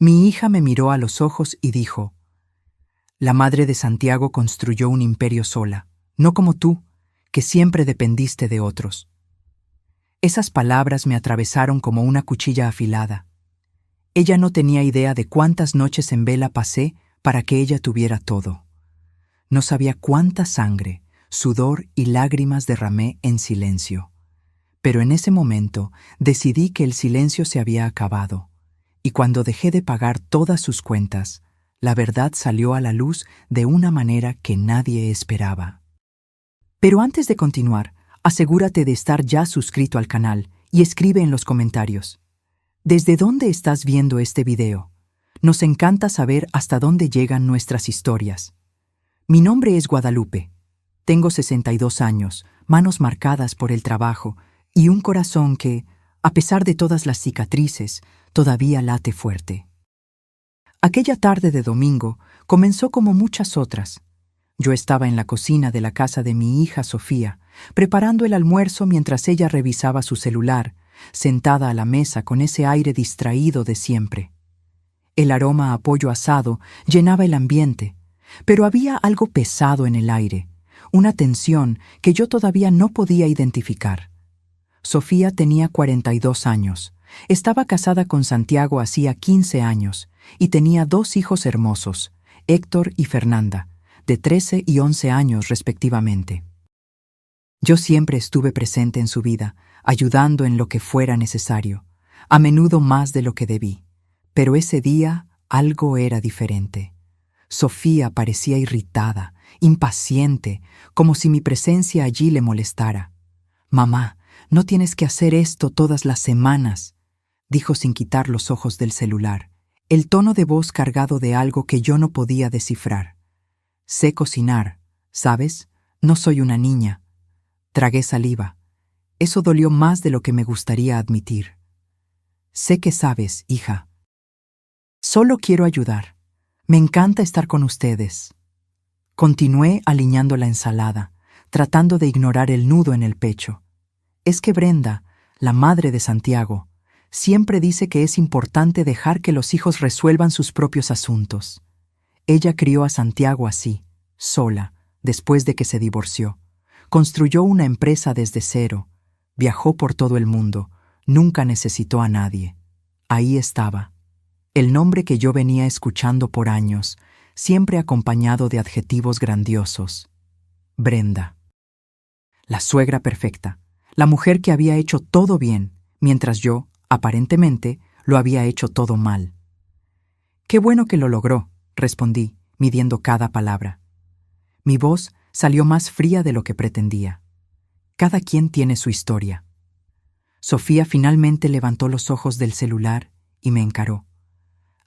Mi hija me miró a los ojos y dijo: «La madre de Santiago construyó un imperio sola, no como tú, que siempre dependiste de otros». Esas palabras me atravesaron como una cuchilla afilada. Ella no tenía idea de cuántas noches en vela pasé para que ella tuviera todo. No sabía cuánta sangre, sudor y lágrimas derramé en silencio. Pero en ese momento decidí que el silencio se había acabado, y cuando dejé de pagar todas sus cuentas, la verdad salió a la luz de una manera que nadie esperaba. Pero antes de continuar, asegúrate de estar ya suscrito al canal y escribe en los comentarios: ¿desde dónde estás viendo este video? Nos encanta saber hasta dónde llegan nuestras historias. Mi nombre es Guadalupe. Tengo 62 años, manos marcadas por el trabajo y un corazón que, a pesar de todas las cicatrices, todavía late fuerte. Aquella tarde de domingo comenzó como muchas otras. Yo estaba en la cocina de la casa de mi hija Sofía, preparando el almuerzo mientras ella revisaba su celular, sentada a la mesa con ese aire distraído de siempre. El aroma a pollo asado llenaba el ambiente, pero había algo pesado en el aire, una tensión que yo todavía no podía identificar. Sofía tenía 42 años, estaba casada con Santiago hacía 15 años y tenía 2 hijos hermosos, Héctor y Fernanda, de 13 y 11 años respectivamente. Yo siempre estuve presente en su vida, ayudando en lo que fuera necesario, a menudo más de lo que debí. Pero ese día algo era diferente. Sofía parecía irritada, impaciente, como si mi presencia allí le molestara. «Mamá, no tienes que hacer esto todas las semanas», dijo sin quitar los ojos del celular, el tono de voz cargado de algo que yo no podía descifrar. «Sé cocinar, ¿sabes? No soy una niña». Tragué saliva. Eso dolió más de lo que me gustaría admitir. «Sé que sabes, hija. Solo quiero ayudar. Me encanta estar con ustedes». Continué aliñando la ensalada, tratando de ignorar el nudo en el pecho. Es que Brenda, la madre de Santiago, siempre dice que es importante dejar que los hijos resuelvan sus propios asuntos. Ella crió a Santiago así, sola, después de que se divorció. Construyó una empresa desde cero, viajó por todo el mundo, nunca necesitó a nadie. Ahí estaba, el nombre que yo venía escuchando por años, siempre acompañado de adjetivos grandiosos: Brenda. La suegra perfecta, la mujer que había hecho todo bien, mientras yo, aparentemente, lo había hecho todo mal. «Qué bueno que lo logró», respondí, midiendo cada palabra. Mi voz salió más fría de lo que pretendía. Cada quien tiene su historia. Sofía finalmente levantó los ojos del celular y me encaró.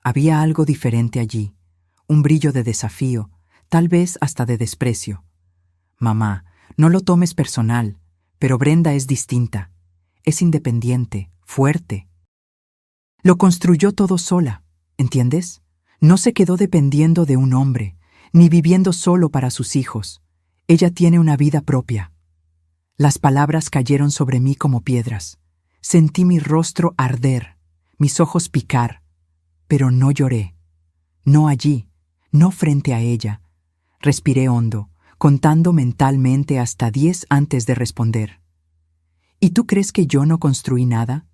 Había algo diferente allí, un brillo de desafío, tal vez hasta de desprecio. «Mamá, no lo tomes personal, pero Brenda es distinta. Es independiente, fuerte. Lo construyó todo sola, ¿entiendes? No se quedó dependiendo de un hombre, ni viviendo solo para sus hijos. Ella tiene una vida propia». Las palabras cayeron sobre mí como piedras. Sentí mi rostro arder, mis ojos picar, pero no lloré. No allí, no frente a ella. Respiré hondo, contando mentalmente hasta 10 antes de responder. «¿Y tú crees que yo no construí nada?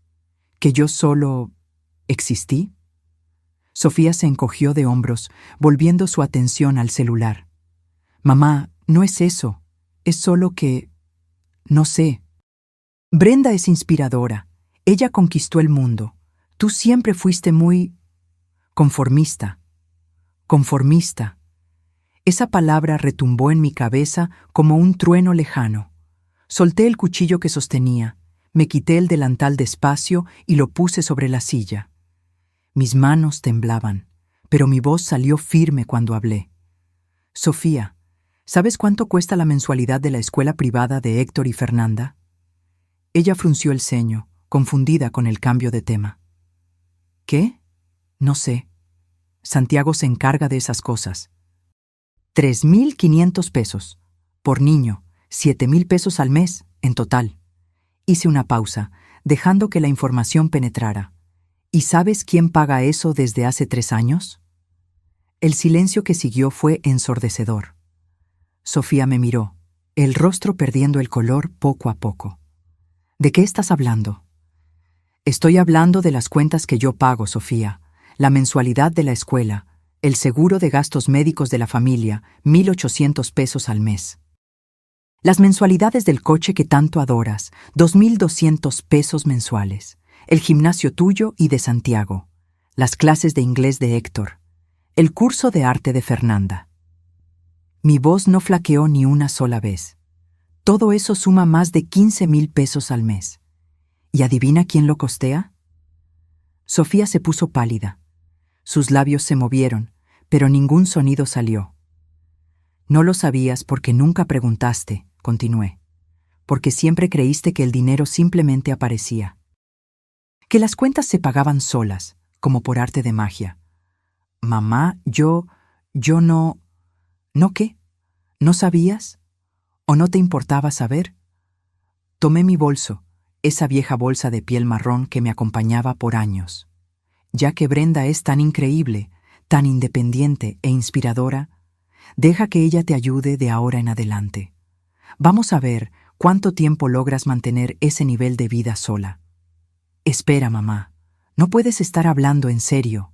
¿Que yo solo existí?» Sofía se encogió de hombros, volviendo su atención al celular. «Mamá, no es eso. Es solo que... no sé. Brenda es inspiradora. Ella conquistó el mundo. Tú siempre fuiste muy... conformista. Conformista». Esa palabra retumbó en mi cabeza como un trueno lejano. Solté el cuchillo que sostenía, me quité el delantal despacio y lo puse sobre la silla. Mis manos temblaban, pero mi voz salió firme cuando hablé. «Sofía, ¿sabes cuánto cuesta la mensualidad de la escuela privada de Héctor y Fernanda?» Ella frunció el ceño, confundida con el cambio de tema. «¿Qué? No sé. Santiago se encarga de esas cosas». 3,500 pesos. Por niño, 7,000 pesos al mes, en total. Hice una pausa, dejando que la información penetrara. ¿Y sabes quién paga eso desde hace 3 años? El silencio que siguió fue ensordecedor. Sofía me miró, el rostro perdiendo el color poco a poco. ¿De qué estás hablando? Estoy hablando de las cuentas que yo pago, Sofía, la mensualidad de la escuela, el seguro de gastos médicos de la familia, 1,800 pesos al mes. Las mensualidades del coche que tanto adoras, 2,200 pesos mensuales. El gimnasio tuyo y de Santiago. Las clases de inglés de Héctor. El curso de arte de Fernanda. Mi voz no flaqueó ni una sola vez. Todo eso suma más de 15,000 pesos al mes. ¿Y adivina quién lo costea? Sofía se puso pálida. Sus labios se movieron, pero ningún sonido salió. No lo sabías porque nunca preguntaste, continué, porque siempre creíste que el dinero simplemente aparecía. Que las cuentas se pagaban solas, como por arte de magia. Mamá, yo no... ¿No qué? ¿No sabías? ¿O no te importaba saber? Tomé mi bolso, esa vieja bolsa de piel marrón que me acompañaba por años. Ya que Brenda es tan increíble, tan independiente e inspiradora, deja que ella te ayude de ahora en adelante. Vamos a ver cuánto tiempo logras mantener ese nivel de vida sola. Espera, mamá, no puedes estar hablando en serio.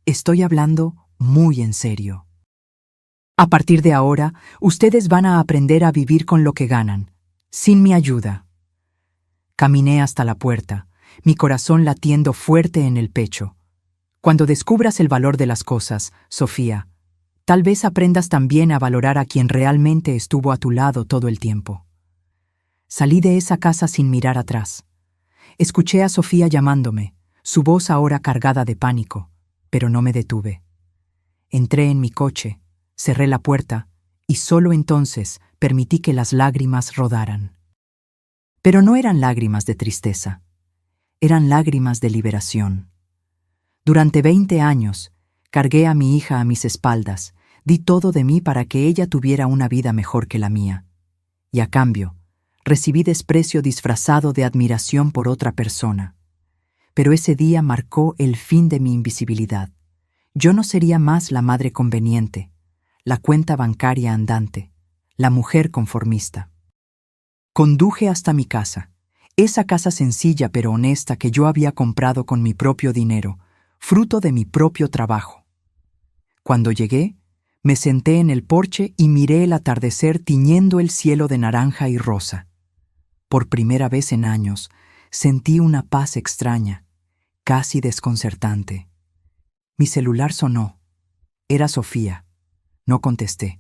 Estoy hablando muy en serio. A partir de ahora, ustedes van a aprender a vivir con lo que ganan, sin mi ayuda. Caminé hasta la puerta, mi corazón latiendo fuerte en el pecho. Cuando descubras el valor de las cosas, Sofía, tal vez aprendas también a valorar a quien realmente estuvo a tu lado todo el tiempo. Salí de esa casa sin mirar atrás. Escuché a Sofía llamándome, su voz ahora cargada de pánico, pero no me detuve. Entré en mi coche, cerré la puerta y solo entonces permití que las lágrimas rodaran. Pero no eran lágrimas de tristeza, eran lágrimas de liberación. Durante 20 años, cargué a mi hija a mis espaldas, di todo de mí para que ella tuviera una vida mejor que la mía. Y a cambio, recibí desprecio disfrazado de admiración por otra persona. Pero ese día marcó el fin de mi invisibilidad. Yo no sería más la madre conveniente, la cuenta bancaria andante, la mujer conformista. Conduje hasta mi casa, esa casa sencilla pero honesta que yo había comprado con mi propio dinero, fruto de mi propio trabajo. Cuando llegué, me senté en el porche y miré el atardecer tiñendo el cielo de naranja y rosa. Por primera vez en años, sentí una paz extraña, casi desconcertante. Mi celular sonó. Era Sofía. No contesté.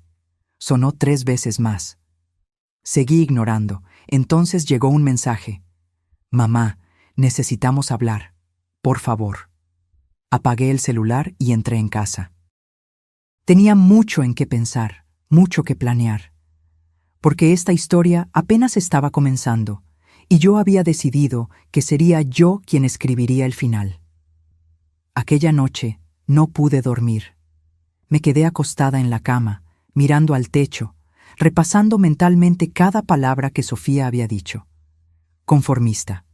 Sonó 3 veces más. Seguí ignorando. Entonces llegó un mensaje. Mamá, necesitamos hablar. Por favor. Apagué el celular y entré en casa. Tenía mucho en qué pensar, mucho que planear. Porque esta historia apenas estaba comenzando, y yo había decidido que sería yo quien escribiría el final. Aquella noche no pude dormir. Me quedé acostada en la cama, mirando al techo, repasando mentalmente cada palabra que Sofía había dicho. Conformista.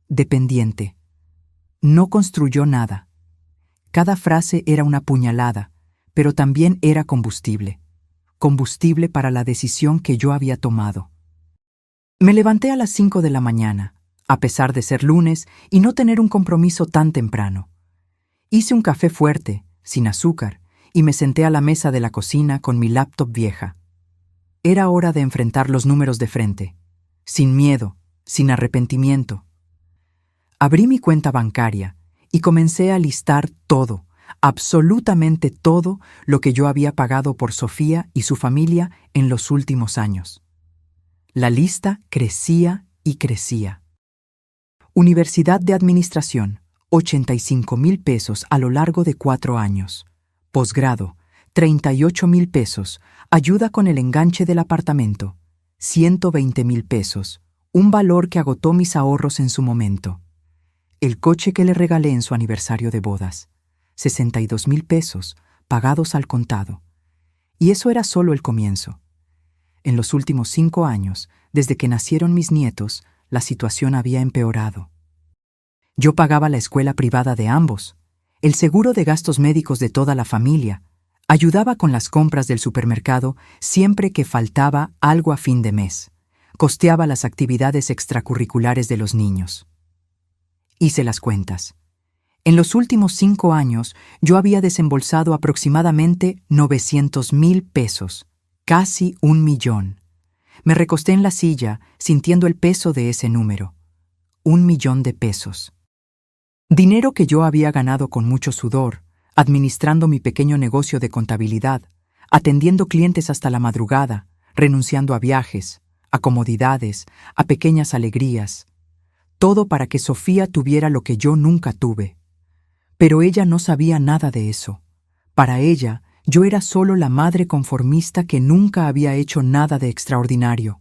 Dependiente. No construyó nada. Cada frase era una puñalada, pero también era combustible. Combustible para la decisión que yo había tomado. Me levanté a las 5 de la mañana, a pesar de ser lunes y no tener un compromiso tan temprano. Hice un café fuerte, sin azúcar, y me senté a la mesa de la cocina con mi laptop vieja. Era hora de enfrentar los números de frente, sin miedo, sin arrepentimiento. Abrí mi cuenta bancaria y comencé a listar todo, absolutamente todo lo que yo había pagado por Sofía y su familia en los últimos años. La lista crecía y crecía. Universidad de Administración, 85,000 pesos a lo largo de 4 años. Posgrado, 38,000 pesos, ayuda con el enganche del apartamento, 120,000 pesos, un valor que agotó mis ahorros en su momento. El coche que le regalé en su aniversario de bodas, 62,000 pesos, pagados al contado. Y eso era solo el comienzo. En los últimos 5 años, desde que nacieron mis nietos, la situación había empeorado. Yo pagaba la escuela privada de ambos, el seguro de gastos médicos de toda la familia, ayudaba con las compras del supermercado siempre que faltaba algo a fin de mes, costeaba las actividades extracurriculares de los niños. Hice las cuentas. En los últimos 5 años yo había desembolsado aproximadamente 900,000 pesos, casi 1,000,000. Me recosté en la silla sintiendo el peso de ese número. 1,000,000 de pesos. Dinero que yo había ganado con mucho sudor, administrando mi pequeño negocio de contabilidad, atendiendo clientes hasta la madrugada, renunciando a viajes, a comodidades, a pequeñas alegrías. Todo para que Sofía tuviera lo que yo nunca tuve. Pero ella no sabía nada de eso. Para ella, yo era solo la madre conformista que nunca había hecho nada de extraordinario.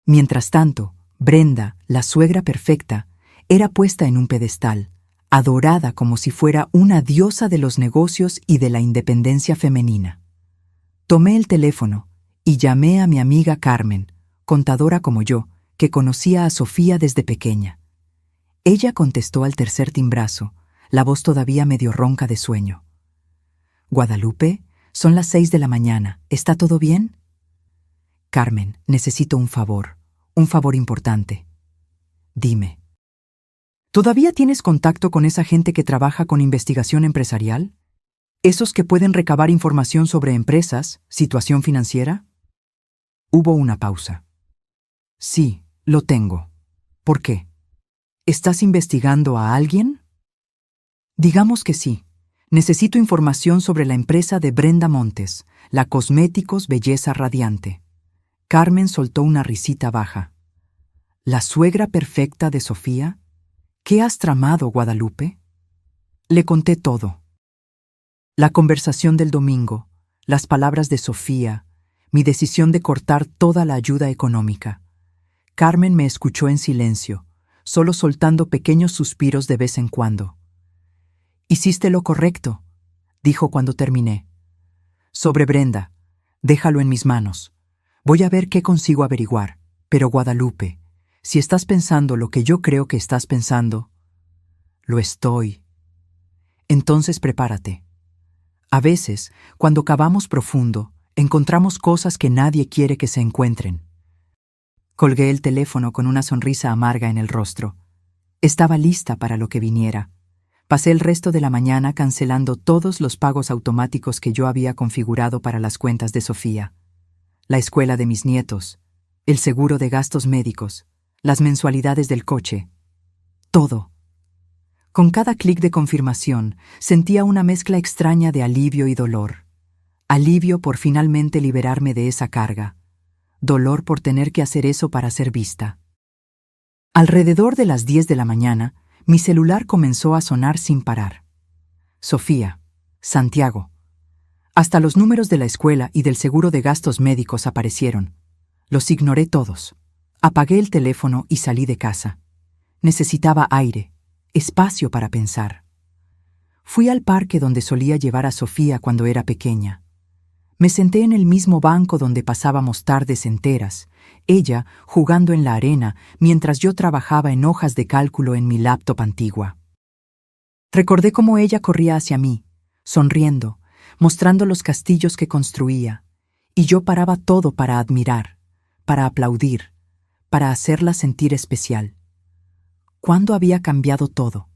Mientras tanto, Brenda, la suegra perfecta, era puesta en un pedestal, adorada como si fuera una diosa de los negocios y de la independencia femenina. Tomé el teléfono y llamé a mi amiga Carmen, contadora como yo, que conocía a Sofía desde pequeña. Ella contestó al tercer timbrazo, la voz todavía medio ronca de sueño. «Guadalupe, son las 6 de la mañana. ¿Está todo bien?» «Carmen, necesito un favor importante». «Dime». ¿Todavía tienes contacto con esa gente que trabaja con investigación empresarial? ¿Esos que pueden recabar información sobre empresas, situación financiera? Hubo una pausa. Sí, lo tengo. ¿Por qué? ¿Estás investigando a alguien? Digamos que sí. Necesito información sobre la empresa de Brenda Montes, la Cosméticos Belleza Radiante. Carmen soltó una risita baja. ¿La suegra perfecta de Sofía? ¿Qué has tramado, Guadalupe? Le conté todo. La conversación del domingo, las palabras de Sofía, mi decisión de cortar toda la ayuda económica. Carmen me escuchó en silencio, solo soltando pequeños suspiros de vez en cuando. «Hiciste lo correcto», dijo cuando terminé. «Sobre Brenda, déjalo en mis manos. Voy a ver qué consigo averiguar. Pero Guadalupe, si estás pensando lo que yo creo que estás pensando, lo estoy. Entonces prepárate. A veces, cuando cavamos profundo, encontramos cosas que nadie quiere que se encuentren». Colgué el teléfono con una sonrisa amarga en el rostro. Estaba lista para lo que viniera. Pasé el resto de la mañana cancelando todos los pagos automáticos que yo había configurado para las cuentas de Sofía. La escuela de mis nietos, el seguro de gastos médicos, las mensualidades del coche. Todo. Con cada clic de confirmación, sentía una mezcla extraña de alivio y dolor. Alivio por finalmente liberarme de esa carga. Dolor por tener que hacer eso para ser vista. Alrededor de las 10 de la mañana, mi celular comenzó a sonar sin parar. Sofía, Santiago. Hasta los números de la escuela y del seguro de gastos médicos aparecieron. Los ignoré todos. Apagué el teléfono y salí de casa. Necesitaba aire, espacio para pensar. Fui al parque donde solía llevar a Sofía cuando era pequeña. Me senté en el mismo banco donde pasábamos tardes enteras, ella jugando en la arena mientras yo trabajaba en hojas de cálculo en mi laptop antigua. Recordé cómo ella corría hacia mí, sonriendo, mostrando los castillos que construía, y yo paraba todo para admirar, para aplaudir, para hacerla sentir especial. ¿Cuándo había cambiado todo?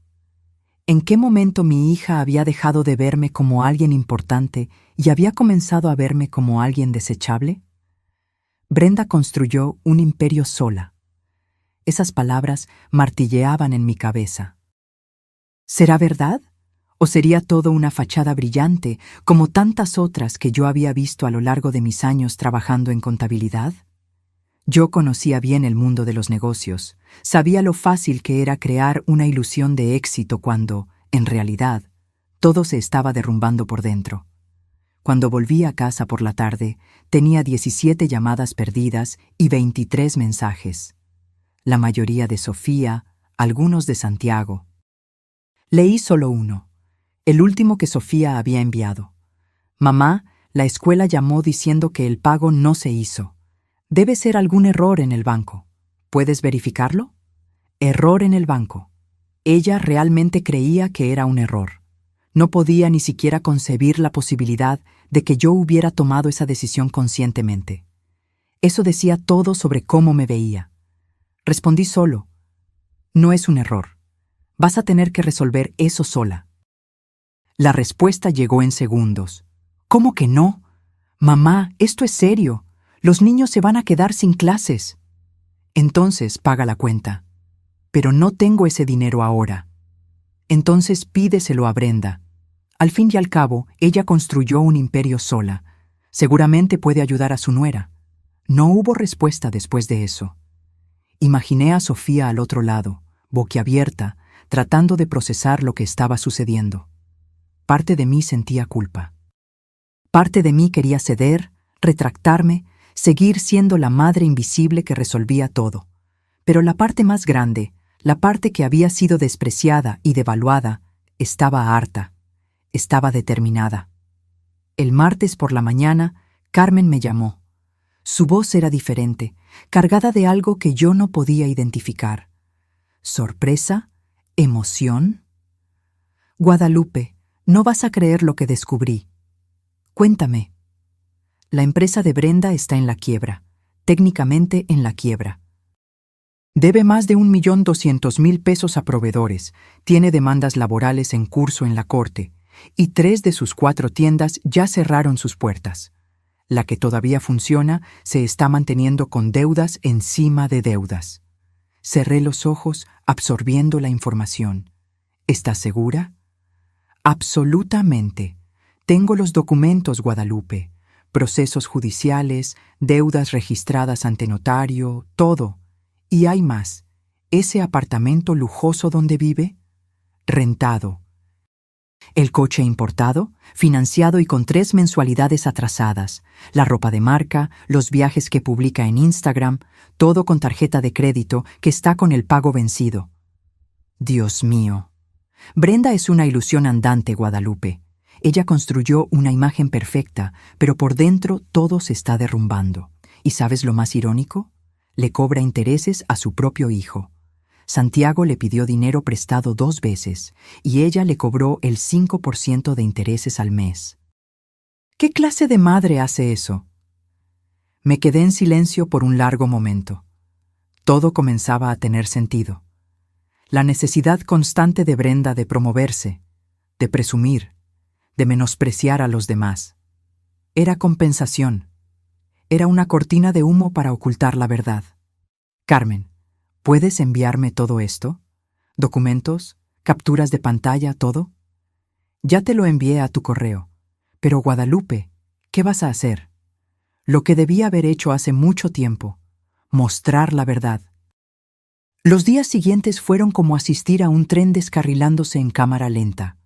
¿En qué momento mi hija había dejado de verme como alguien importante y había comenzado a verme como alguien desechable? Brenda construyó un imperio sola. Esas palabras martilleaban en mi cabeza. ¿Será verdad? ¿O sería todo una fachada brillante, como tantas otras que yo había visto a lo largo de mis años trabajando en contabilidad? Yo conocía bien el mundo de los negocios, sabía lo fácil que era crear una ilusión de éxito cuando, en realidad, todo se estaba derrumbando por dentro. Cuando volví a casa por la tarde, tenía 17 llamadas perdidas y 23 mensajes. La mayoría de Sofía, algunos de Santiago. Leí solo uno, el último que Sofía había enviado. «Mamá, la escuela llamó diciendo que el pago no se hizo. Debe ser algún error en el banco. ¿Puedes verificarlo?» Error en el banco. Ella realmente creía que era un error. No podía ni siquiera concebir la posibilidad de que yo hubiera tomado esa decisión conscientemente. Eso decía todo sobre cómo me veía. Respondí solo: no es un error. Vas a tener que resolver eso sola. La respuesta llegó en segundos. ¿Cómo que no? Mamá, esto es serio. Los niños se van a quedar sin clases. Entonces paga la cuenta. Pero no tengo ese dinero ahora. Entonces pídeselo a Brenda. Al fin y al cabo, ella construyó un imperio sola. Seguramente puede ayudar a su nuera. No hubo respuesta después de eso. Imaginé a Sofía al otro lado, boquiabierta, tratando de procesar lo que estaba sucediendo. Parte de mí sentía culpa. Parte de mí quería ceder, retractarme, seguir siendo la madre invisible que resolvía todo. Pero la parte más grande, la parte que había sido despreciada y devaluada, estaba harta, estaba determinada. El martes por la mañana, Carmen me llamó. Su voz era diferente, cargada de algo que yo no podía identificar. ¿Sorpresa? ¿Emoción? Guadalupe, no vas a creer lo que descubrí. Cuéntame. La empresa de Brenda está en la quiebra, técnicamente en la quiebra. Debe más de 1.200.000 pesos a proveedores, tiene demandas laborales en curso en la corte, y 3 de sus 4 tiendas ya cerraron sus puertas. La que todavía funciona se está manteniendo con deudas encima de deudas. Cerré los ojos, absorbiendo la información. ¿Estás segura? Absolutamente. Tengo los documentos, Guadalupe. Procesos judiciales, deudas registradas ante notario, todo. Y hay más. ¿Ese apartamento lujoso donde vive? Rentado. El coche importado, financiado y con 3 mensualidades atrasadas, la ropa de marca, los viajes que publica en Instagram, todo con tarjeta de crédito que está con el pago vencido. Dios mío. Brenda es una ilusión andante, Guadalupe. Ella construyó una imagen perfecta, pero por dentro todo se está derrumbando. ¿Y sabes lo más irónico? Le cobra intereses a su propio hijo. Santiago le pidió dinero prestado 2 veces y ella le cobró el 5% de intereses al mes. ¿Qué clase de madre hace eso? Me quedé en silencio por un largo momento. Todo comenzaba a tener sentido. La necesidad constante de Brenda de promoverse, de presumir, de menospreciar a los demás. Era compensación. Era una cortina de humo para ocultar la verdad. Carmen, ¿puedes enviarme todo esto? ¿Documentos? ¿Capturas de pantalla? ¿Todo? Ya te lo envié a tu correo. Pero Guadalupe, ¿qué vas a hacer? Lo que debía haber hecho hace mucho tiempo. Mostrar la verdad. Los días siguientes fueron como asistir a un tren descarrilándose en cámara lenta.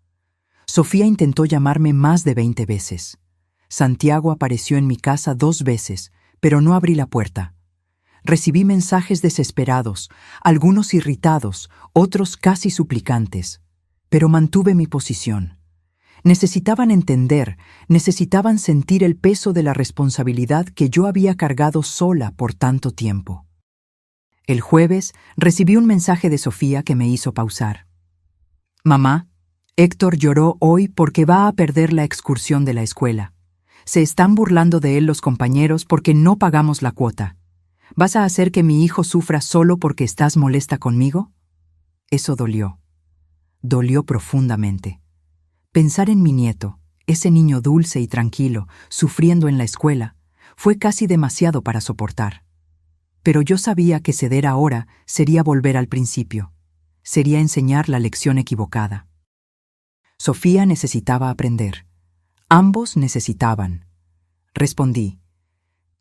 Sofía intentó llamarme más de 20 veces. Santiago apareció en mi casa 2 veces, pero no abrí la puerta. Recibí mensajes desesperados, algunos irritados, otros casi suplicantes, pero mantuve mi posición. Necesitaban entender, necesitaban sentir el peso de la responsabilidad que yo había cargado sola por tanto tiempo. El jueves recibí un mensaje de Sofía que me hizo pausar. Mamá, Héctor lloró hoy porque va a perder la excursión de la escuela. Se están burlando de él los compañeros porque no pagamos la cuota. ¿Vas a hacer que mi hijo sufra solo porque estás molesta conmigo? Eso dolió. Dolió profundamente. Pensar en mi nieto, ese niño dulce y tranquilo, sufriendo en la escuela, fue casi demasiado para soportar. Pero yo sabía que ceder ahora sería volver al principio. Sería enseñar la lección equivocada. Sofía necesitaba aprender. Ambos necesitaban. Respondí: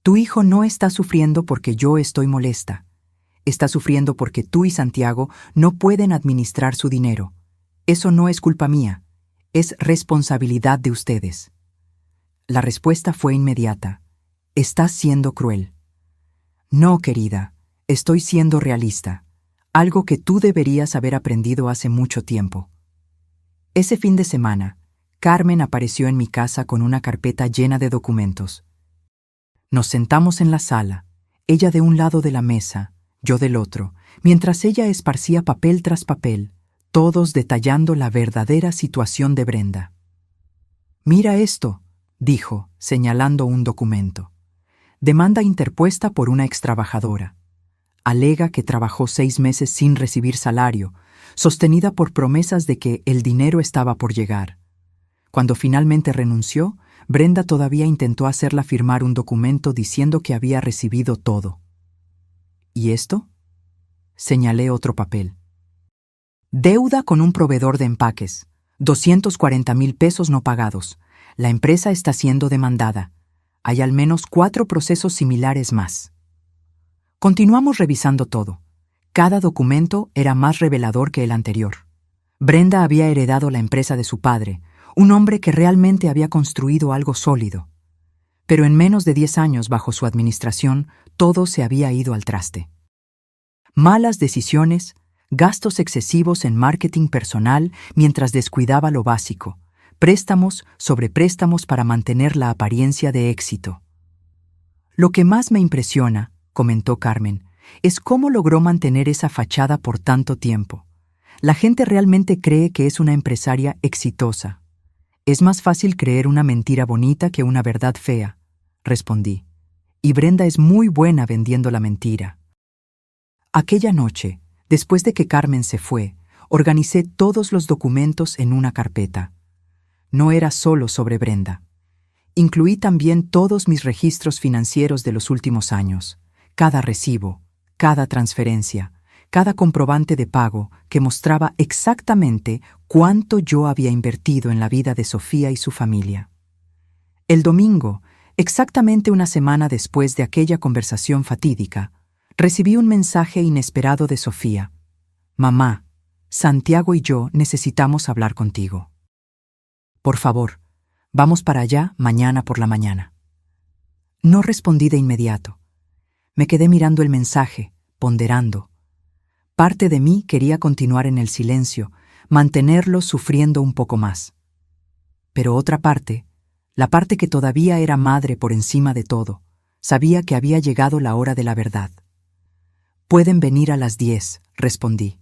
tu hijo no está sufriendo porque yo estoy molesta. Está sufriendo porque tú y Santiago no pueden administrar su dinero. Eso no es culpa mía. Es responsabilidad de ustedes. La respuesta fue inmediata. Estás siendo cruel. No, querida, estoy siendo realista. Algo que tú deberías haber aprendido hace mucho tiempo. Ese fin de semana, Carmen apareció en mi casa con una carpeta llena de documentos. Nos sentamos en la sala, ella de un lado de la mesa, yo del otro, mientras ella esparcía papel tras papel, todos detallando la verdadera situación de Brenda. «Mira esto», dijo, señalando un documento. «Demanda interpuesta por una extrabajadora. Alega que trabajó 6 meses sin recibir salario, sostenida por promesas de que el dinero estaba por llegar. Cuando finalmente renunció, Brenda todavía intentó hacerla firmar un documento diciendo que había recibido todo». «¿Y esto?», señalé otro papel. «Deuda con un proveedor de empaques. 240,000 pesos no pagados. La empresa está siendo demandada. Hay al menos 4 procesos similares más». Continuamos revisando todo. Cada documento era más revelador que el anterior. Brenda había heredado la empresa de su padre, un hombre que realmente había construido algo sólido. Pero en menos de 10 años bajo su administración, todo se había ido al traste. Malas decisiones, gastos excesivos en marketing personal mientras descuidaba lo básico, préstamos sobre préstamos para mantener la apariencia de éxito. «Lo que más me impresiona», comentó Carmen, «es cómo logró mantener esa fachada por tanto tiempo. La gente realmente cree que es una empresaria exitosa». «Es más fácil creer una mentira bonita que una verdad fea», respondí. «Y Brenda es muy buena vendiendo la mentira». Aquella noche, después de que Carmen se fue, organicé todos los documentos en una carpeta. No era solo sobre Brenda. Incluí también todos mis registros financieros de los últimos años, cada recibo, cada transferencia, cada comprobante de pago que mostraba exactamente cuánto yo había invertido en la vida de Sofía y su familia. El domingo, exactamente una semana después de aquella conversación fatídica, recibí un mensaje inesperado de Sofía. «Mamá, Santiago y yo necesitamos hablar contigo. Por favor, vamos para allá mañana por la mañana». No respondí de inmediato. Me quedé mirando el mensaje, ponderando. Parte de mí quería continuar en el silencio, mantenerlo sufriendo un poco más. Pero otra parte, la parte que todavía era madre por encima de todo, sabía que había llegado la hora de la verdad. «Pueden venir a las 10», respondí.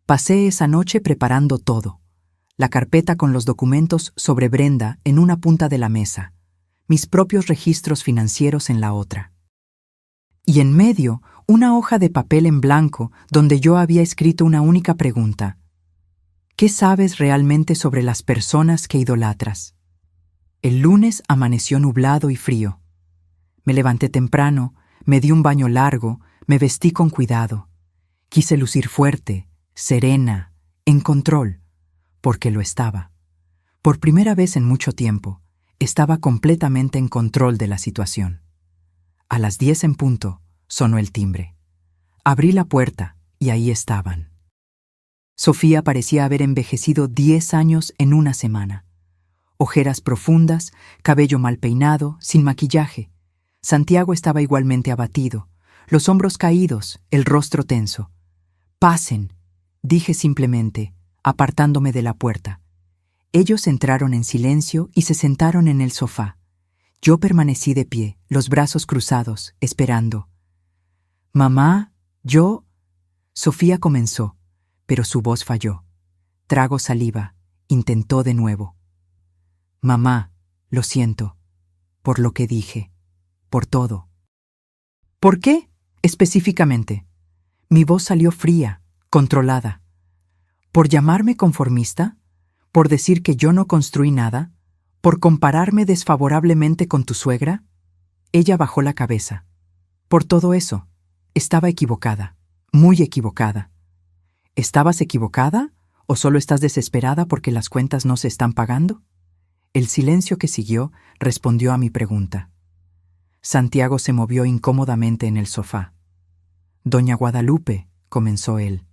Pasé esa noche preparando todo. La carpeta con los documentos sobre Brenda en una punta de la mesa, mis propios registros financieros en la otra. Y en medio, una hoja de papel en blanco donde yo había escrito una única pregunta. ¿Qué sabes realmente sobre las personas que idolatras? El lunes amaneció nublado y frío. Me levanté temprano, me di un baño largo, me vestí con cuidado. Quise lucir fuerte, serena, en control, porque lo estaba. Por primera vez en mucho tiempo, estaba completamente en control de la situación. A las 10 en punto, sonó el timbre. Abrí la puerta y ahí estaban. Sofía parecía haber envejecido 10 años en una semana. Ojeras profundas, cabello mal peinado, sin maquillaje. Santiago estaba igualmente abatido, los hombros caídos, el rostro tenso. «Pasen», dije simplemente, apartándome de la puerta. Ellos entraron en silencio y se sentaron en el sofá. Yo permanecí de pie, los brazos cruzados, esperando. «Mamá, yo...» Sofía comenzó, pero su voz falló. Tragó saliva, intentó de nuevo. «Mamá, lo siento, por lo que dije, por todo». «¿Por qué, específicamente?» Mi voz salió fría, controlada. ¿Por llamarme conformista? ¿Por decir que yo no construí nada? ¿Por compararme desfavorablemente con tu suegra? Ella bajó la cabeza. «Por todo eso, estaba equivocada, muy equivocada». ¿Estabas equivocada o solo estás desesperada porque las cuentas no se están pagando? El silencio que siguió respondió a mi pregunta. Santiago se movió incómodamente en el sofá. «Doña Guadalupe», comenzó él,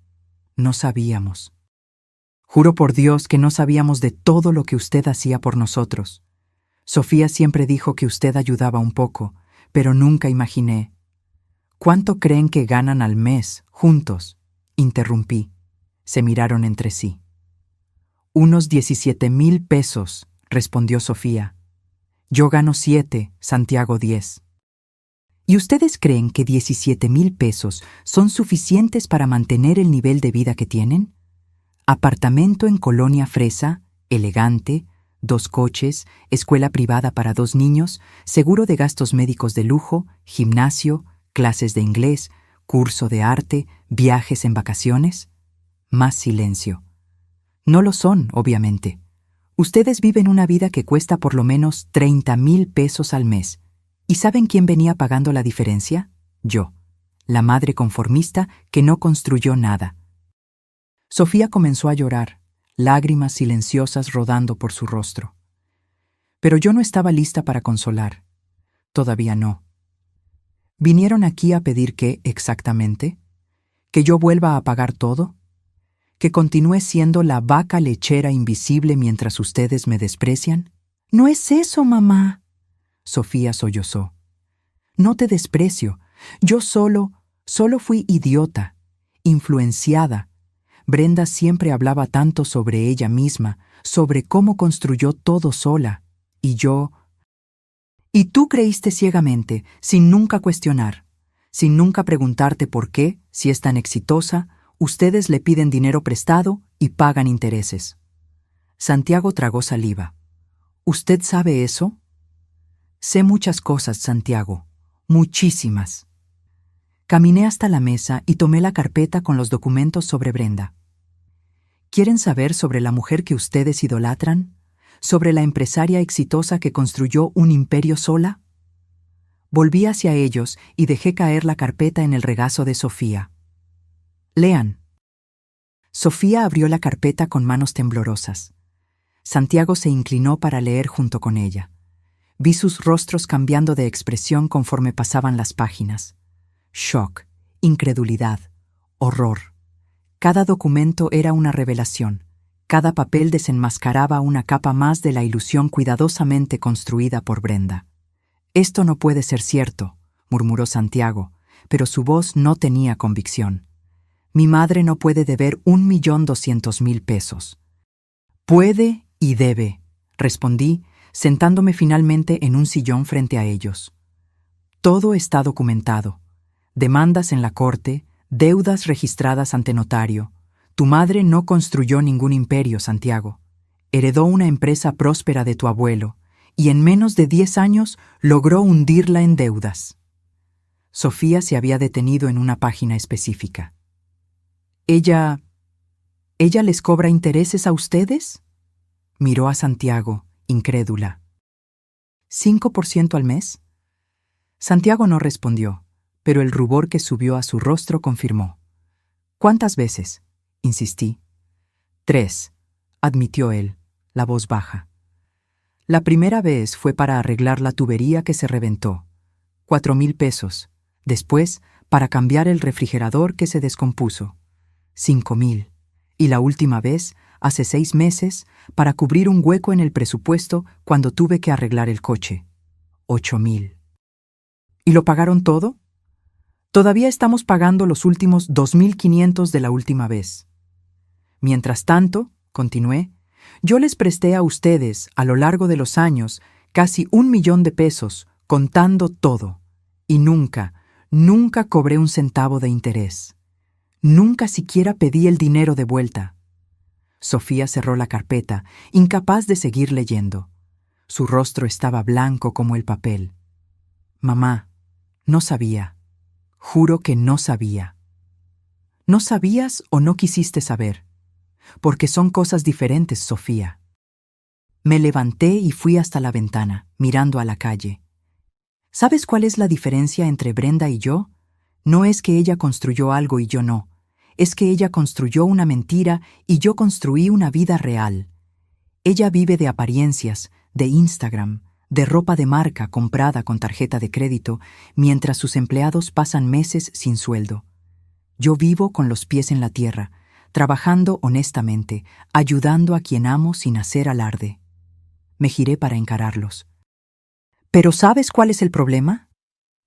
«no sabíamos. Juro por Dios que no sabíamos de todo lo que usted hacía por nosotros. Sofía siempre dijo que usted ayudaba un poco, pero nunca imaginé». «¿Cuánto creen que ganan al mes, juntos?», interrumpí. Se miraron entre sí. «Unos 17,000 pesos», respondió Sofía. «Yo gano 7, Santiago 10. ¿Y ustedes creen que 17,000 pesos son suficientes para mantener el nivel de vida que tienen? Apartamento en Colonia Fresa, elegante, 2 coches, escuela privada para 2 niños, seguro de gastos médicos de lujo, gimnasio, clases de inglés, curso de arte, viajes en vacaciones. Más silencio. No lo son, obviamente. Ustedes viven una vida que cuesta por lo menos 30,000 pesos al mes. ¿Y saben quién venía pagando la diferencia? Yo, la madre conformista que no construyó nada. Sofía comenzó a llorar, lágrimas silenciosas rodando por su rostro. Pero yo no estaba lista para consolar. Todavía no. ¿Vinieron aquí a pedir qué exactamente? ¿Que yo vuelva a pagar todo? ¿Que continúe siendo la vaca lechera invisible mientras ustedes me desprecian? No es eso, mamá. Sofía sollozó. No te desprecio. Yo solo fui idiota, influenciada. Brenda siempre hablaba tanto sobre ella misma, sobre cómo construyó todo sola. Y yo... Y tú creíste ciegamente, sin nunca cuestionar, sin nunca preguntarte por qué, si es tan exitosa, ustedes le piden dinero prestado y pagan intereses. Santiago tragó saliva. ¿Usted sabe eso? Sé muchas cosas, Santiago, muchísimas. Caminé hasta la mesa y tomé la carpeta con los documentos sobre Brenda. ¿Quieren saber sobre la mujer que ustedes idolatran? ¿Sobre la empresaria exitosa que construyó un imperio sola? Volví hacia ellos y dejé caer la carpeta en el regazo de Sofía. Lean. Sofía abrió la carpeta con manos temblorosas. Santiago se inclinó para leer junto con ella. Vi sus rostros cambiando de expresión conforme pasaban las páginas. Shock, incredulidad, horror. Cada documento era una revelación. Cada papel desenmascaraba una capa más de la ilusión cuidadosamente construida por Brenda. «Esto no puede ser cierto», murmuró Santiago, pero su voz no tenía convicción. «Mi madre no puede deber 1,200,000 pesos». «Puede y debe», respondí, sentándome finalmente en un sillón frente a ellos. Todo está documentado. Demandas en la corte, deudas registradas ante notario. Tu madre no construyó ningún imperio, Santiago. Heredó una empresa próspera de tu abuelo, y en menos de 10 años logró hundirla en deudas. Sofía se había detenido en una página específica. ¿Ella les cobra intereses a ustedes? Miró a Santiago, incrédula. ¿5% al mes? Santiago no respondió, pero el rubor que subió a su rostro confirmó. ¿Cuántas veces? Insistí. 3, admitió él, la voz baja. La primera vez fue para arreglar la tubería que se reventó. 4,000 pesos. Después, para cambiar el refrigerador que se descompuso. 5,000. Y la última vez, hace 6 meses, para cubrir un hueco en el presupuesto cuando tuve que arreglar el coche. 8,000. ¿Y lo pagaron todo? Todavía estamos pagando los últimos 2,500 de la última vez. Mientras tanto, continué, yo les presté a ustedes, a lo largo de los años, casi 1,000,000 de pesos, contando todo. Y nunca cobré un centavo de interés. Nunca siquiera pedí el dinero de vuelta. Sofía cerró la carpeta, incapaz de seguir leyendo. Su rostro estaba blanco como el papel. Mamá, no sabía. Juro que no sabía. ¿No sabías o no quisiste saber? Porque son cosas diferentes, Sofía. Me levanté y fui hasta la ventana, mirando a la calle. ¿Sabes cuál es la diferencia entre Brenda y yo? No es que ella construyó algo y yo no. Es que ella construyó una mentira y yo construí una vida real. Ella vive de apariencias, de Instagram, de ropa de marca comprada con tarjeta de crédito, mientras sus empleados pasan meses sin sueldo. Yo vivo con los pies en la tierra, trabajando honestamente, ayudando a quien amo sin hacer alarde. Me giré para encararlos. ¿Pero sabes cuál es el problema?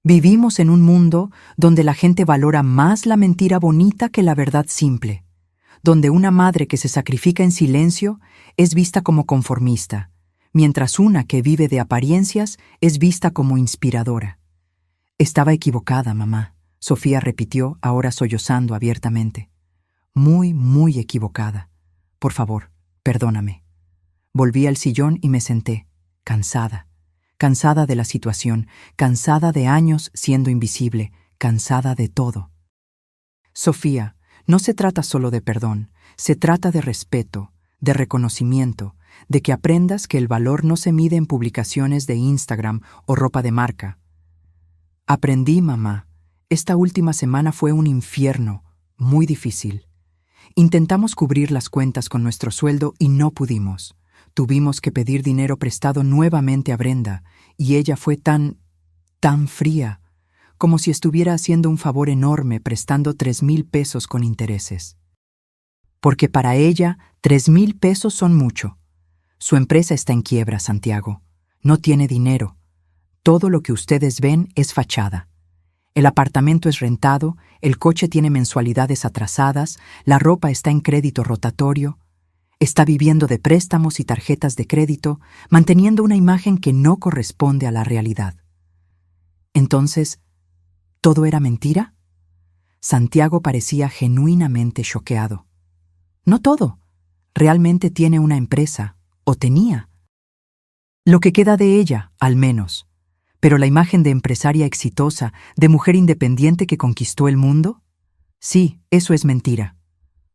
Vivimos en un mundo donde la gente valora más la mentira bonita que la verdad simple, donde una madre que se sacrifica en silencio es vista como conformista, mientras una que vive de apariencias es vista como inspiradora. Estaba equivocada, mamá, Sofía repitió, ahora sollozando abiertamente. Muy, muy equivocada. por favor, perdóname. Volví al sillón y me senté, cansada de la situación, cansada de años siendo invisible, cansada de todo. Sofía, no se trata solo de perdón, se trata de respeto, de reconocimiento, de que aprendas que el valor no se mide en publicaciones de Instagram o ropa de marca. Aprendí, mamá, esta última semana fue un infierno, muy difícil. Intentamos cubrir las cuentas con nuestro sueldo y no pudimos. Tuvimos que pedir dinero prestado nuevamente a Brenda, y ella fue tan fría, como si estuviera haciendo un favor enorme prestando 3,000 pesos con intereses. Porque para ella, 3,000 pesos son mucho. Su empresa está en quiebra, Santiago. No tiene dinero. Todo lo que ustedes ven es fachada. El apartamento es rentado, el coche tiene mensualidades atrasadas, la ropa está en crédito rotatorio. Está viviendo de préstamos y tarjetas de crédito, manteniendo una imagen que no corresponde a la realidad. Entonces, ¿todo era mentira? Santiago parecía genuinamente choqueado. No todo. Realmente tiene una empresa, o tenía. Lo que queda de ella, al menos. Pero la imagen de empresaria exitosa, de mujer independiente que conquistó el mundo, sí, eso es mentira.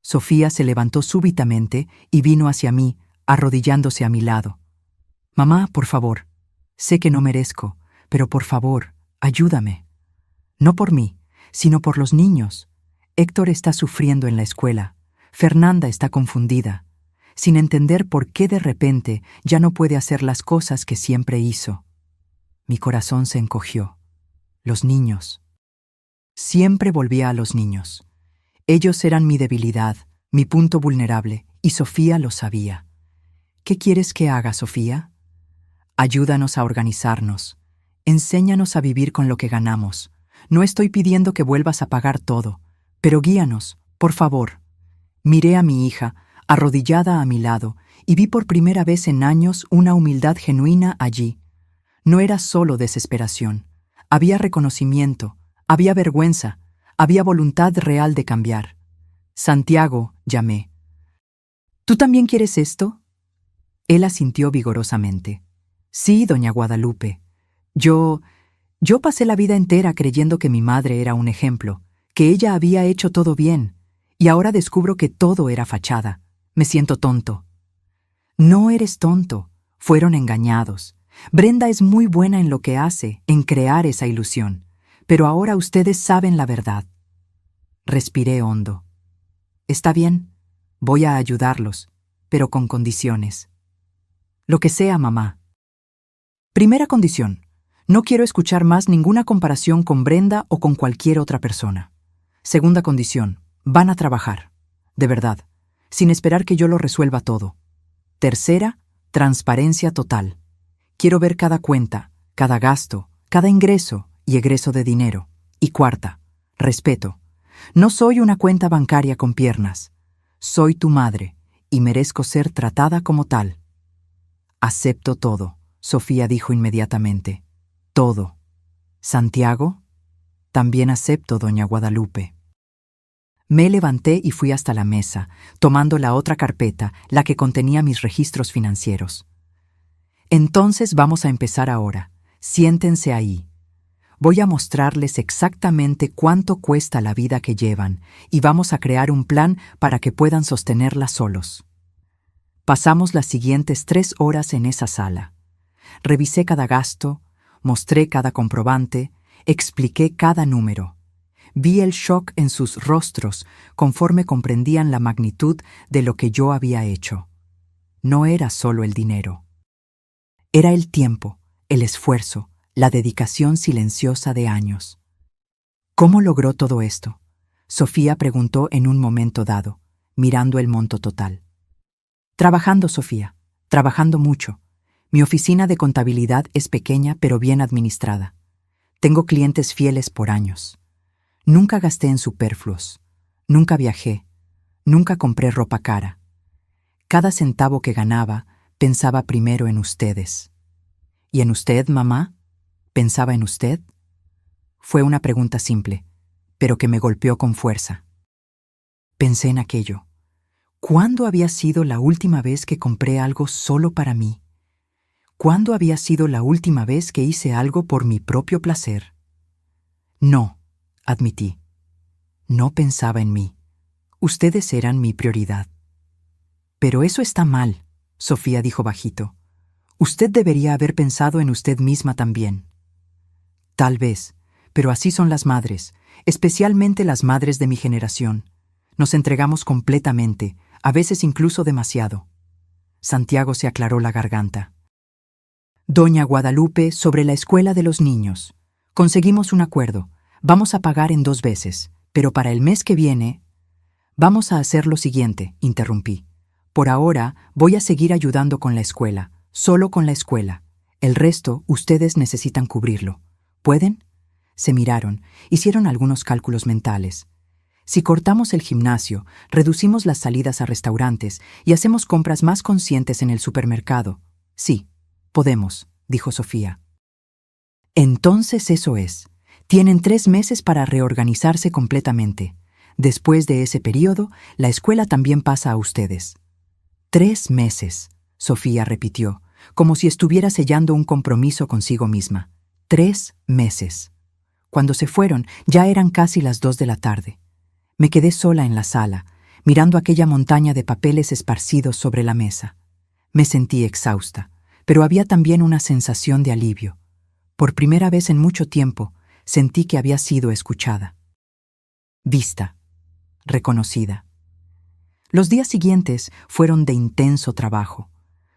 Sofía se levantó súbitamente y vino hacia mí, arrodillándose a mi lado. Mamá, por favor, sé que no merezco, pero por favor, ayúdame. No por mí, sino por los niños. Héctor está sufriendo en la escuela. Fernanda está confundida, sin entender por qué de repente ya no puede hacer las cosas que siempre hizo. Mi corazón se encogió. Los niños. Siempre volvía a los niños. Ellos eran mi debilidad, mi punto vulnerable, y Sofía lo sabía. ¿Qué quieres que haga, Sofía? Ayúdanos a organizarnos. Enséñanos a vivir con lo que ganamos. No estoy pidiendo que vuelvas a pagar todo, pero guíanos, por favor. Miré a mi hija, arrodillada a mi lado, y vi por primera vez en años una humildad genuina allí. No era solo desesperación. Había reconocimiento, había vergüenza, había voluntad real de cambiar. Santiago, llamé. ¿Tú también quieres esto? Él asintió vigorosamente. Sí, doña Guadalupe. Yo pasé la vida entera creyendo que mi madre era un ejemplo, que ella había hecho todo bien, y ahora descubro que todo era fachada. Me siento tonto. No eres tonto. Fueron engañados. Brenda es muy buena en lo que hace, en crear esa ilusión, pero ahora ustedes saben la verdad. Respiré hondo. Está bien, voy a ayudarlos, pero con condiciones. Lo que sea, mamá. Primera condición. No quiero escuchar más ninguna comparación con Brenda o con cualquier otra persona. Segunda condición. Van a trabajar. De verdad. Sin esperar que yo lo resuelva todo. Tercera, transparencia total. Quiero ver cada cuenta, cada gasto, cada ingreso y egreso de dinero. Y cuarta, respeto. No soy una cuenta bancaria con piernas. Soy tu madre y merezco ser tratada como tal. Acepto todo, Sofía dijo inmediatamente. Todo. Santiago, también acepto, doña Guadalupe. Me levanté y fui hasta la mesa, tomando la otra carpeta, la que contenía mis registros financieros. Entonces vamos a empezar ahora. Siéntense ahí. Voy a mostrarles exactamente cuánto cuesta la vida que llevan y vamos a crear un plan para que puedan sostenerla solos. Pasamos las siguientes 3 horas en esa sala. Revisé cada gasto, mostré cada comprobante, expliqué cada número. Vi el shock en sus rostros conforme comprendían la magnitud de lo que yo había hecho. No era solo el dinero. Era el tiempo, el esfuerzo, la dedicación silenciosa de años. ¿Cómo logró todo esto? Sofía preguntó en un momento dado, mirando el monto total. Trabajando, Sofía, trabajando mucho. Mi oficina de contabilidad es pequeña pero bien administrada. Tengo clientes fieles por años. Nunca gasté en superfluos. Nunca viajé. Nunca compré ropa cara. Cada centavo que ganaba, pensaba primero en ustedes. ¿Y en usted, mamá? ¿Pensaba en usted? Fue una pregunta simple, pero que me golpeó con fuerza. Pensé en aquello. ¿Cuándo había sido la última vez que compré algo solo para mí? ¿Cuándo había sido la última vez que hice algo por mi propio placer? No, admití. No pensaba en mí. Ustedes eran mi prioridad. Pero eso está mal, Sofía dijo bajito. Usted debería haber pensado en usted misma también. Tal vez, pero así son las madres, especialmente las madres de mi generación. Nos entregamos completamente, a veces incluso demasiado. Santiago se aclaró la garganta. Doña Guadalupe, sobre la escuela de los niños. Conseguimos un acuerdo. Vamos a pagar en 2 veces, pero para el mes que viene... Vamos a hacer lo siguiente, interrumpí. Por ahora voy a seguir ayudando con la escuela, solo con la escuela. El resto ustedes necesitan cubrirlo. ¿Pueden? Se miraron, hicieron algunos cálculos mentales. Si cortamos el gimnasio, reducimos las salidas a restaurantes y hacemos compras más conscientes en el supermercado. Sí, podemos, dijo Sofía. Entonces eso es. Tienen 3 meses para reorganizarse completamente. Después de ese periodo, la escuela también pasa a ustedes. 3 meses, Sofía repitió, como si estuviera sellando un compromiso consigo misma. 3 meses. Cuando se fueron, ya eran casi las 2 de la tarde. Me quedé sola en la sala, mirando aquella montaña de papeles esparcidos sobre la mesa. Me sentí exhausta, pero había también una sensación de alivio. Por primera vez en mucho tiempo, sentí que había sido escuchada. Vista. Reconocida. Los días siguientes fueron de intenso trabajo.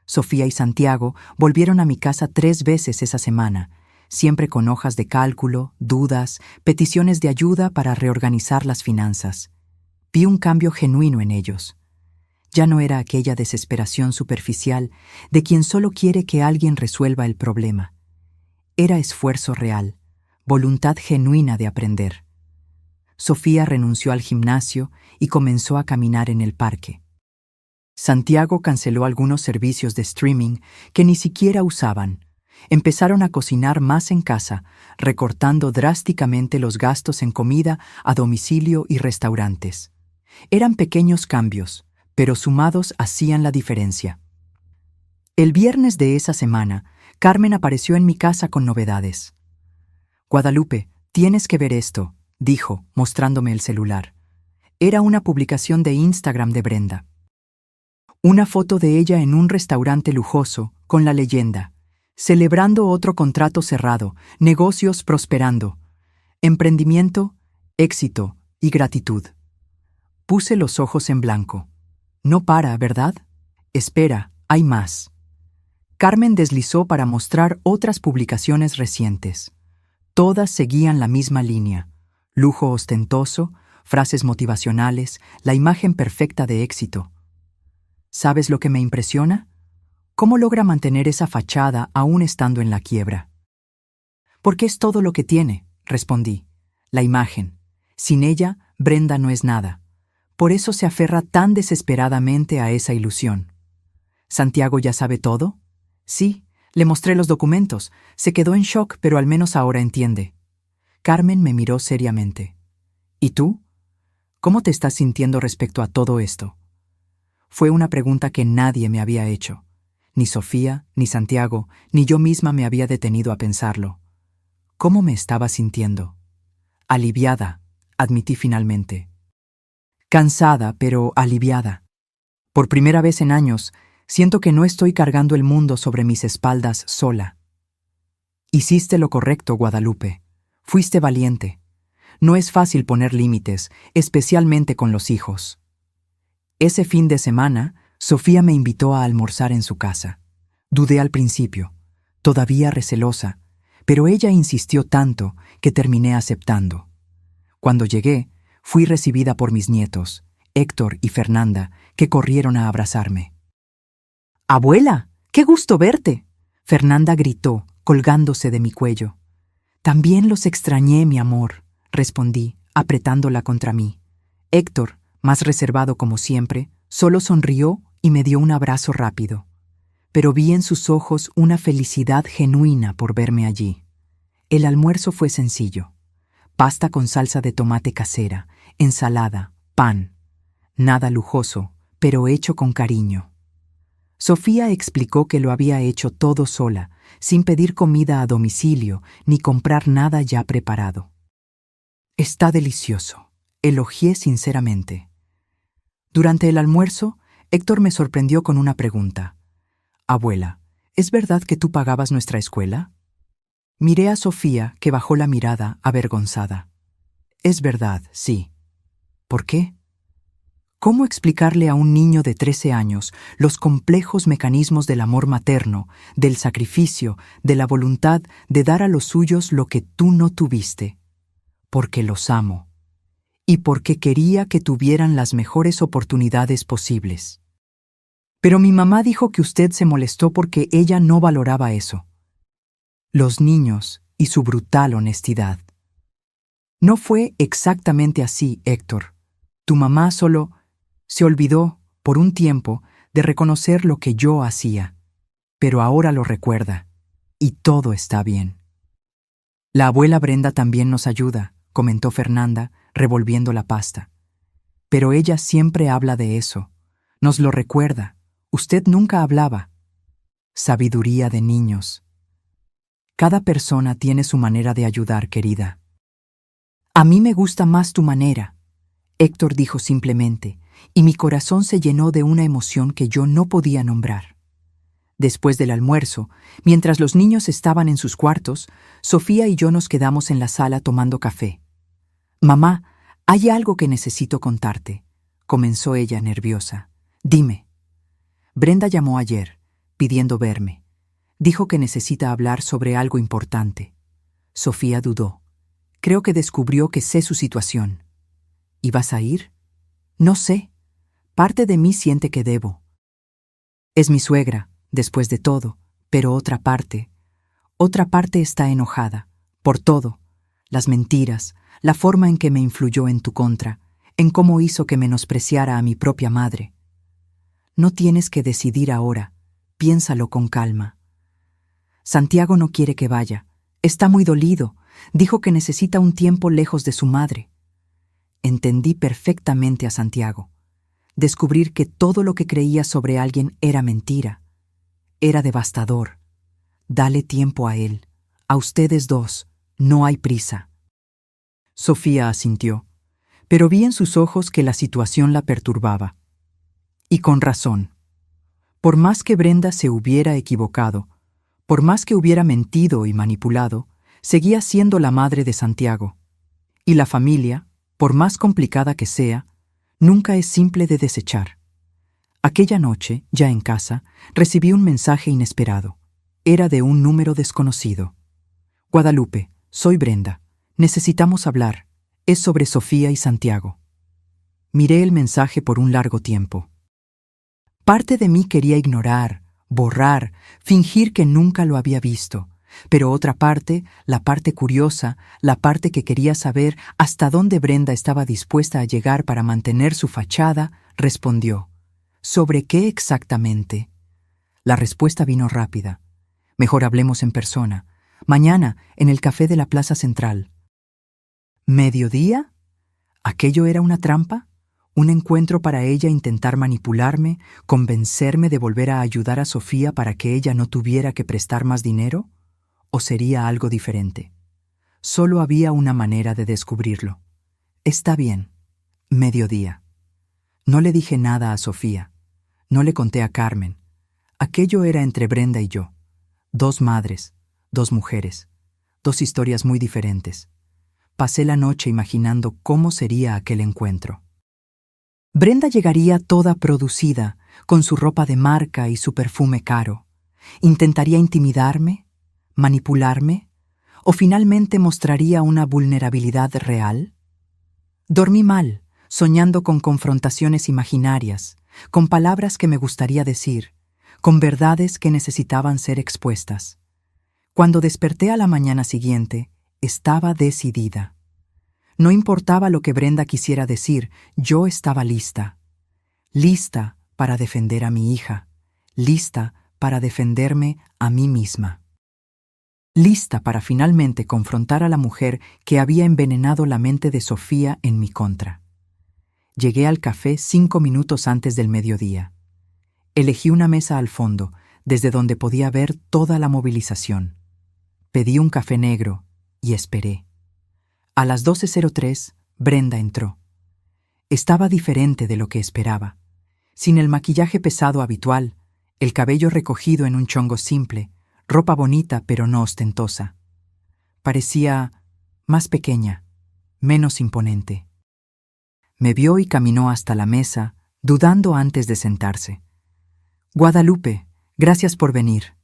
Sofía y Santiago volvieron a mi casa 3 veces esa semana, siempre con hojas de cálculo, dudas, peticiones de ayuda para reorganizar las finanzas. Vi un cambio genuino en ellos. Ya no era aquella desesperación superficial de quien solo quiere que alguien resuelva el problema. Era esfuerzo real, voluntad genuina de aprender. Sofía renunció al gimnasio y comenzó a caminar en el parque. Santiago canceló algunos servicios de streaming que ni siquiera usaban. Empezaron a cocinar más en casa, recortando drásticamente los gastos en comida a domicilio y restaurantes. Eran pequeños cambios, pero sumados hacían la diferencia. El viernes de esa semana, Carmen apareció en mi casa con novedades. «Guadalupe, tienes que ver esto», dijo, mostrándome el celular. Era una publicación de Instagram de Brenda. Una foto de ella en un restaurante lujoso, con la leyenda: celebrando otro contrato cerrado, negocios prosperando, emprendimiento, éxito y gratitud. Puse los ojos en blanco. No para, ¿verdad? Espera, hay más. Carmen deslizó para mostrar otras publicaciones recientes. Todas seguían la misma línea: lujo ostentoso, frases motivacionales, la imagen perfecta de éxito. ¿Sabes lo que me impresiona? ¿Cómo logra mantener esa fachada aún estando en la quiebra? Porque es todo lo que tiene, respondí. La imagen. Sin ella, Brenda no es nada. Por eso se aferra tan desesperadamente a esa ilusión. ¿Santiago ya sabe todo? Sí, le mostré los documentos. Se quedó en shock, pero al menos ahora entiende. Carmen me miró seriamente. ¿Y tú? ¿Cómo te estás sintiendo respecto a todo esto? Fue una pregunta que nadie me había hecho. Ni Sofía, ni Santiago, ni yo misma me había detenido a pensarlo. ¿Cómo me estaba sintiendo? Aliviada, admití finalmente. Cansada, pero aliviada. Por primera vez en años, siento que no estoy cargando el mundo sobre mis espaldas sola. Hiciste lo correcto, Guadalupe. Fuiste valiente. No es fácil poner límites, especialmente con los hijos. Ese fin de semana, Sofía me invitó a almorzar en su casa. Dudé al principio, todavía recelosa, pero ella insistió tanto que terminé aceptando. Cuando llegué, fui recibida por mis nietos, Héctor y Fernanda, que corrieron a abrazarme. «¡Abuela! ¡Qué gusto verte!», Fernanda gritó, colgándose de mi cuello. «También los extrañé, mi amor», respondí, apretándola contra mí. Héctor, más reservado como siempre, solo sonrió y me dio un abrazo rápido. Pero vi en sus ojos una felicidad genuina por verme allí. El almuerzo fue sencillo: pasta con salsa de tomate casera, ensalada, pan. Nada lujoso, pero hecho con cariño. Sofía explicó que lo había hecho todo sola, sin pedir comida a domicilio ni comprar nada ya preparado. «Está delicioso», elogié sinceramente. Durante el almuerzo, Héctor me sorprendió con una pregunta. «Abuela, ¿es verdad que tú pagabas nuestra escuela?» Miré a Sofía, que bajó la mirada, avergonzada. «Es verdad, sí». «¿Por qué?» ¿Cómo explicarle a un niño de 13 años los complejos mecanismos del amor materno, del sacrificio, de la voluntad de dar a los suyos lo que tú no tuviste? Porque los amo. Y porque quería que tuvieran las mejores oportunidades posibles. Pero mi mamá dijo que usted se molestó porque ella no valoraba eso. Los niños y su brutal honestidad. No fue exactamente así, Héctor. Tu mamá solo se olvidó, por un tiempo, de reconocer lo que yo hacía. Pero ahora lo recuerda, y todo está bien. La abuela Brenda también nos ayuda, comentó Fernanda, revolviendo la pasta. Pero ella siempre habla de eso. Nos lo recuerda. Usted nunca hablaba. Sabiduría de niños. Cada persona tiene su manera de ayudar, querida. A mí me gusta más tu manera, Héctor dijo simplemente, y mi corazón se llenó de una emoción que yo no podía nombrar. Después del almuerzo, mientras los niños estaban en sus cuartos, Sofía y yo nos quedamos en la sala tomando café. «Mamá, hay algo que necesito contarte», comenzó ella nerviosa. «Dime». Brenda llamó ayer, pidiendo verme. Dijo que necesita hablar sobre algo importante. Sofía dudó. Creo que descubrió que sé su situación. ¿Y vas a ir? No sé. Parte de mí siente que debo. Es mi suegra, después de todo, pero otra parte está enojada, por todo, las mentiras, la forma en que me influyó en tu contra, en cómo hizo que menospreciara a mi propia madre. No tienes que decidir ahora, piénsalo con calma. Santiago no quiere que vaya, está muy dolido, dijo que necesita un tiempo lejos de su madre. Entendí perfectamente a Santiago. Descubrir que todo lo que creía sobre alguien era mentira. Era devastador. Dale tiempo a él. A ustedes dos. No hay prisa. Sofía asintió, pero vi en sus ojos que la situación la perturbaba. Y con razón. Por más que Brenda se hubiera equivocado, por más que hubiera mentido y manipulado, seguía siendo la madre de Santiago. Y la familia, por más complicada que sea, nunca es simple de desechar. Aquella noche, ya en casa, recibí un mensaje inesperado. Era de un número desconocido. «Guadalupe, soy Brenda. Necesitamos hablar. Es sobre Sofía y Santiago». Miré el mensaje por un largo tiempo. Parte de mí quería ignorar, borrar, fingir que nunca lo había visto. Pero otra parte, la parte curiosa, la parte que quería saber hasta dónde Brenda estaba dispuesta a llegar para mantener su fachada, respondió. ¿Sobre qué exactamente? La respuesta vino rápida. Mejor hablemos en persona. Mañana, en el café de la Plaza Central. ¿Mediodía? ¿Aquello era una trampa? ¿Un encuentro para ella intentar manipularme, convencerme de volver a ayudar a Sofía para que ella no tuviera que prestar más dinero? ¿O sería algo diferente? Solo había una manera de descubrirlo. Está bien. Mediodía. No le dije nada a Sofía. No le conté a Carmen. Aquello era entre Brenda y yo. Dos madres, dos mujeres, dos historias muy diferentes. Pasé la noche imaginando cómo sería aquel encuentro. Brenda llegaría toda producida, con su ropa de marca y su perfume caro. ¿Intentaría intimidarme? ¿Manipularme? ¿O finalmente mostraría una vulnerabilidad real? Dormí mal, soñando con confrontaciones imaginarias, con palabras que me gustaría decir, con verdades que necesitaban ser expuestas. Cuando desperté a la mañana siguiente, estaba decidida. No importaba lo que Brenda quisiera decir, yo estaba lista. Lista para defender a mi hija, lista para defenderme a mí misma. Lista para finalmente confrontar a la mujer que había envenenado la mente de Sofía en mi contra. Llegué al café 5 minutos antes del mediodía. Elegí una mesa al fondo, desde donde podía ver toda la movilización. Pedí un café negro y esperé. A las 12:03, Brenda entró. Estaba diferente de lo que esperaba. Sin el maquillaje pesado habitual, el cabello recogido en un chongo simple, ropa bonita pero no ostentosa. Parecía más pequeña, menos imponente. Me vio y caminó hasta la mesa, dudando antes de sentarse. Guadalupe, gracias por venir.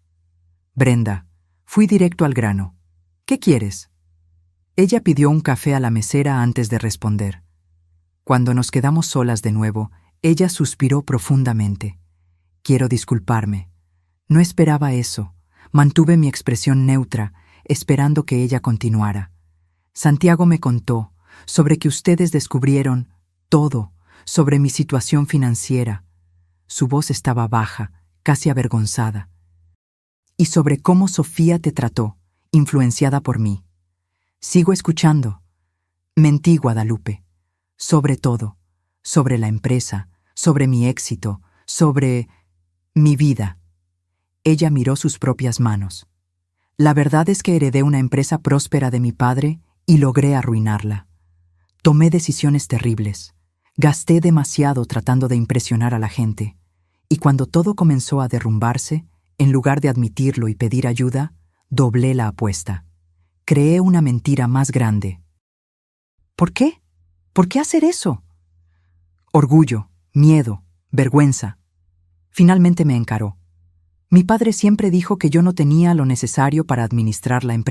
Brenda, fui directo al grano. ¿Qué quieres? Ella pidió un café a la mesera antes de responder. Cuando nos quedamos solas de nuevo, ella suspiró profundamente. Quiero disculparme. No esperaba eso. Mantuve mi expresión neutra, esperando que ella continuara. Santiago me contó sobre que ustedes descubrieron todo sobre mi situación financiera. Su voz estaba baja, casi avergonzada. Y sobre cómo Sofía te trató, influenciada por mí. Sigo escuchando. Mentí, Guadalupe. Sobre todo, sobre la empresa, sobre mi éxito, sobre mi vida. Ella miró sus propias manos. La verdad es que heredé una empresa próspera de mi padre y logré arruinarla. Tomé decisiones terribles. Gasté demasiado tratando de impresionar a la gente. Y cuando todo comenzó a derrumbarse, en lugar de admitirlo y pedir ayuda, doblé la apuesta. Creé una mentira más grande. ¿Por qué? ¿Por qué hacer eso? Orgullo, miedo, vergüenza. Finalmente me encaró. Mi padre siempre dijo que yo no tenía lo necesario para administrar la empresa.